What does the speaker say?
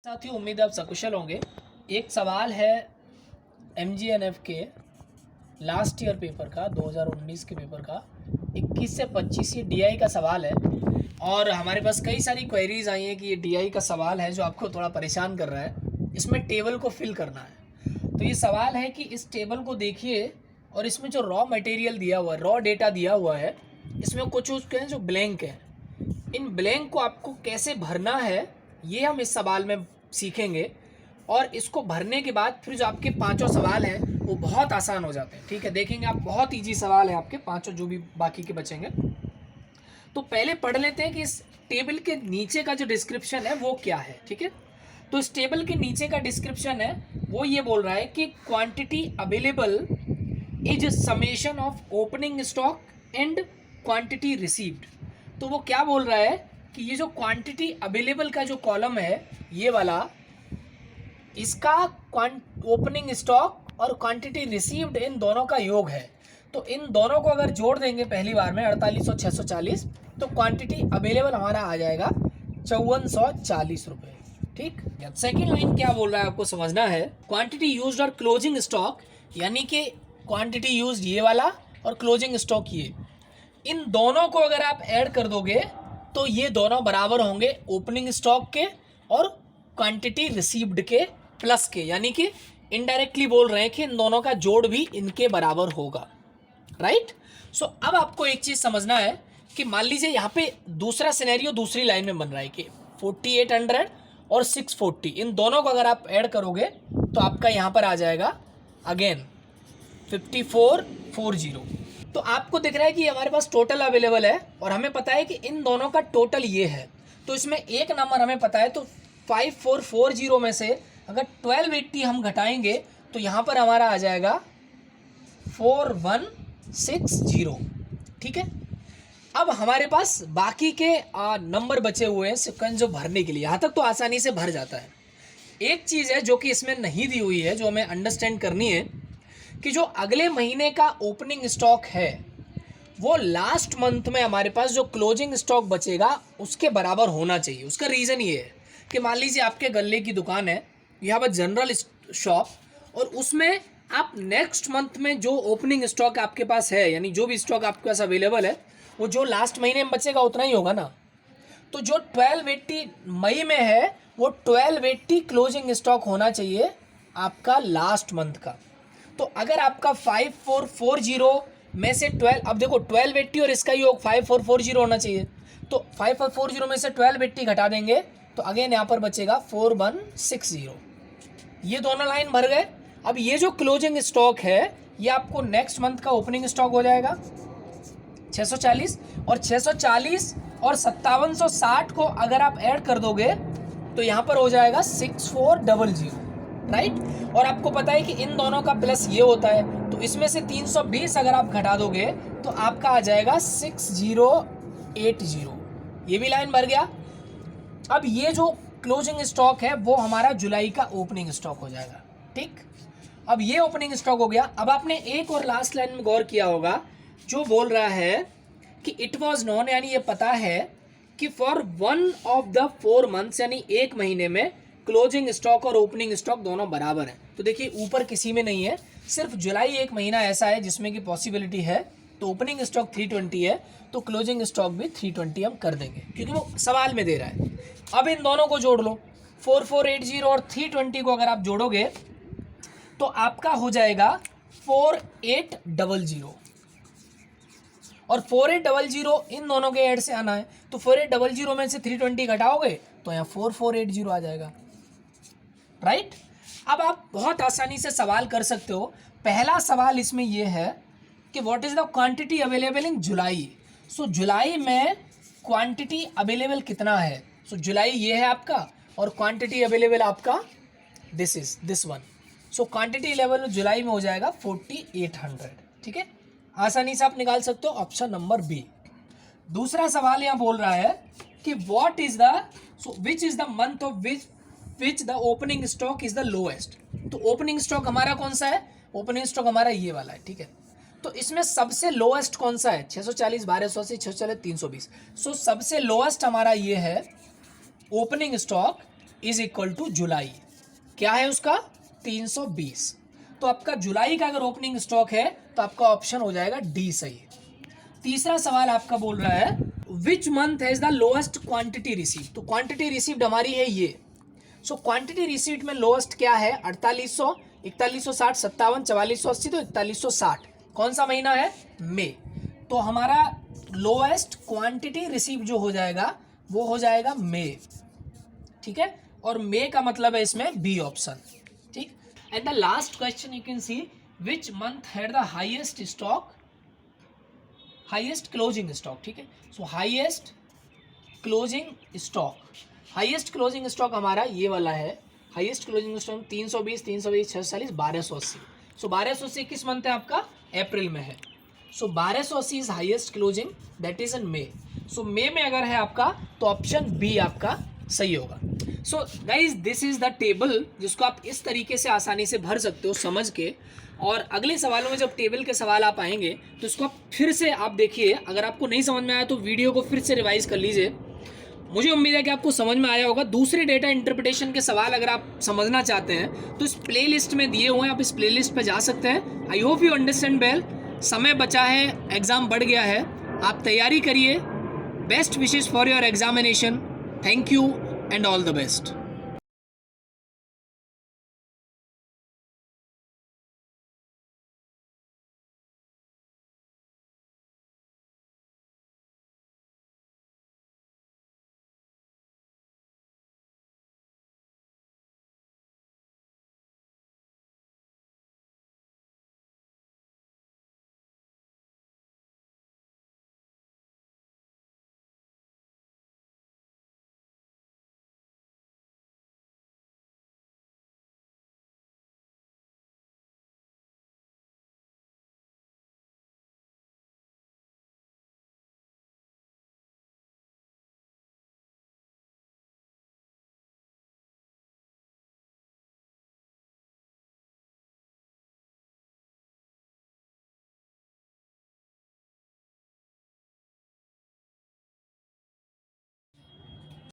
साथियों, उम्मीद है आप सकुशल होंगे। एक सवाल है MGNF के लास्ट ईयर पेपर का, 2019 के पेपर का 21 से 25 ये DI का सवाल है। और हमारे पास कई सारी क्वेरीज आई हैं कि ये DI का सवाल है जो आपको थोड़ा परेशान कर रहा है। इसमें टेबल को फिल करना है। तो ये सवाल है कि इस टेबल को देखिए और इसमें जो रॉ मटेरियल दिया हुआ है, रॉ डेटा दिया हुआ है, इसमें कुछ उसके हैं जो ब्लैंक है। इन ब्लैंक को आपको कैसे भरना है ये हम इस सवाल में सीखेंगे। और इसको भरने के बाद फिर जो आपके पांचों सवाल हैं वो बहुत आसान हो जाते हैं। ठीक है, देखेंगे आप, बहुत इजी सवाल है आपके पांचों जो भी बाकी के बचेंगे। तो पहले पढ़ लेते हैं कि इस टेबल के नीचे का जो डिस्क्रिप्शन है वो क्या है। ठीक है, तो इस टेबल के नीचे का डिस्क्रिप्शन है वो ये बोल रहा है कि quantity available is summation of opening stock and quantity received. तो वो क्या बोल रहा है कि ये जो क्वांटिटी अवेलेबल का जो कॉलम है ये वाला, इसका ओपनिंग स्टॉक और क्वांटिटी रिसीव्ड इन दोनों का योग है। तो इन दोनों को अगर जोड़ देंगे पहली बार में 4800 640, तो क्वांटिटी अवेलेबल हमारा आ जाएगा 5440 रुपये। ठीक, सेकेंड लाइन क्या बोल रहा है आपको समझना है। क्वांटिटी यूज्ड और क्लोजिंग स्टॉक, यानी कि क्वांटिटी यूज्ड ये वाला और क्लोजिंग स्टॉक ये, इन दोनों को अगर आप ऐड कर दोगे तो ये दोनों बराबर होंगे ओपनिंग स्टॉक के और क्वांटिटी रिसीव्ड के प्लस के, यानी कि इनडायरेक्टली बोल रहे हैं कि इन दोनों का जोड़ भी इनके बराबर होगा। राइट। सो अब आपको एक चीज समझना है कि मान लीजिए यहाँ पे दूसरा सिनेरियो दूसरी लाइन में बन रहा है कि 4800 और 640, इन दोनों को अगर आप ऐड करोगे तो आपका यहाँ पर आ जाएगा अगेन 5440। तो आपको दिख रहा है कि हमारे पास टोटल अवेलेबल है और हमें पता है कि इन दोनों का टोटल ये है। तो इसमें एक नंबर हमें पता है, तो 5440 में से अगर 1280 हम घटाएंगे तो यहाँ पर हमारा आ जाएगा 4160। ठीक है, अब हमारे पास बाकी के नंबर बचे हुए हैं सिक्वेंस जो भरने के लिए। यहाँ तक तो आसानी से भर जाता है। एक चीज़ है जो कि इसमें नहीं दी हुई है, जो हमें अंडरस्टैंड करनी है कि जो अगले महीने का ओपनिंग स्टॉक है वो लास्ट मंथ में हमारे पास जो क्लोजिंग स्टॉक बचेगा उसके बराबर होना चाहिए। उसका रीज़न ये है कि मान लीजिए आपके गल्ले की दुकान है, यहाँ पर जनरल शॉप, और उसमें आप नेक्स्ट मंथ में जो ओपनिंग स्टॉक आपके पास है, यानी जो भी स्टॉक आपके पास अवेलेबल है, वो जो लास्ट महीने में बचेगा उतना ही होगा ना। तो जो 1280 मई में है वो 1280 क्लोजिंग स्टॉक होना चाहिए आपका लास्ट मंथ का। तो अगर आपका 5440 में से 12, अब देखो 1280 और इसका योग 5440 होना चाहिए, तो 5440 में से 1280 घटा देंगे तो अगेन यहाँ पर बचेगा 4160। ये दोनों लाइन भर गए। अब ये जो क्लोजिंग स्टॉक है ये आपको नेक्स्ट मंथ का ओपनिंग स्टॉक हो जाएगा 640, और 640 और 5760 को अगर आप ऐड कर दोगे तो यहाँ पर हो जाएगा 6400। राइट। और आपको पता है कि इन दोनों का प्लस ये होता है, तो इसमें से 320 अगर आप घटा दोगे तो आपका आ जाएगा 6080। ये भी लाइन भर गया। अब ये जो क्लोजिंग स्टॉक है वो हमारा जुलाई का ओपनिंग स्टॉक हो जाएगा। ठीक, अब ये ओपनिंग स्टॉक हो गया। अब आपने एक और लास्ट लाइन में गौर किया होगा जो बोल रहा है कि इट वाज नोन, यानी ये पता है कि for one of the 4 months, यानी एक महीने में क्लोजिंग स्टॉक और ओपनिंग स्टॉक दोनों बराबर हैं। तो देखिए ऊपर किसी में नहीं है, सिर्फ जुलाई एक महीना ऐसा है जिसमें कि पॉसिबिलिटी है। तो ओपनिंग स्टॉक 320 है तो क्लोजिंग स्टॉक भी 320 हम कर देंगे क्योंकि वो सवाल में दे रहा है। अब इन दोनों को जोड़ लो, 4480 और 320 को अगर आप जोड़ोगे तो आपका हो जाएगा 4800, और 4800 इन दोनों के ऐड से आना है। तो 4800 में से 320 घटाओगे तो यहाँ 4480 आ जाएगा। राइट। अब आप बहुत आसानी से सवाल कर सकते हो। पहला सवाल इसमें यह है कि what is the quantity available in July. So जुलाई में क्वांटिटी अवेलेबल कितना है। सो जुलाई ये है आपका और क्वांटिटी अवेलेबल आपका this one. So quantity level जुलाई में हो जाएगा 4800। ठीक है, आसानी से आप निकाल सकते हो ऑप्शन नंबर बी। दूसरा सवाल यहाँ बोल रहा है कि what is the, so which is the month of which the opening stock is the lowest. तो ओपनिंग स्टॉक हमारा कौन सा है, ओपनिंग स्टॉक हमारा ये वाला है। ठीक है, तो इसमें सबसे लोएस्ट कौन सा है, 640 1280 640 320। सो सबसे लोएस्ट हमारा ये है opening stock is equal to July, क्या है उसका 320। तो आपका जुलाई का अगर ओपनिंग स्टॉक है तो आपका ऑप्शन हो जाएगा डी सही। तीसरा सवाल आपका बोल रहा है which month has the lowest quantity receive. तो क्वांटिटी रिसीव्ड हमारी है ये। सो क्वांटिटी रिसीव्ड में लोएस्ट क्या है 4800, 4160, 57, 4480, तो 4160 कौन सा महीना है मई। तो हमारा लोएस्ट क्वांटिटी रिसीव जो हो जाएगा वो हो जाएगा मई, ठीक है। और मई का मतलब है इसमें बी ऑप्शन, ठीक। And the last question you can see which month had the highest stock, highest closing stock, ठीक है। सो highest closing stock, highest closing stock हमारा ये वाला है। Highest closing stock 320, 320, 640, 1280। सो 1280 किस मंथ है आपका अप्रैल में है। So 1280 is highest closing, that is in May. So मई में अगर है आपका तो ऑप्शन बी आपका सही होगा। So guys this is the table जिसको आप इस तरीके से आसानी से भर सकते हो समझ के। और अगले सवालों में जब टेबल के सवाल आप आएंगे तो इसको आप फिर से आप देखिए, अगर आपको नहीं समझ में आया तो वीडियो को फिर से रिवाइज कर लीजिए। मुझे उम्मीद है कि आपको समझ में आया होगा। दूसरे डेटा इंटरप्रिटेशन के सवाल अगर आप समझना चाहते हैं तो इस प्लेलिस्ट में दिए हुए हैं, आप इस प्लेलिस्ट पे जा सकते हैं। I hope you understand well. समय बचा है, एग्ज़ाम बढ़ गया है, आप तैयारी करिए। Best wishes for your examination. Thank you and all the best.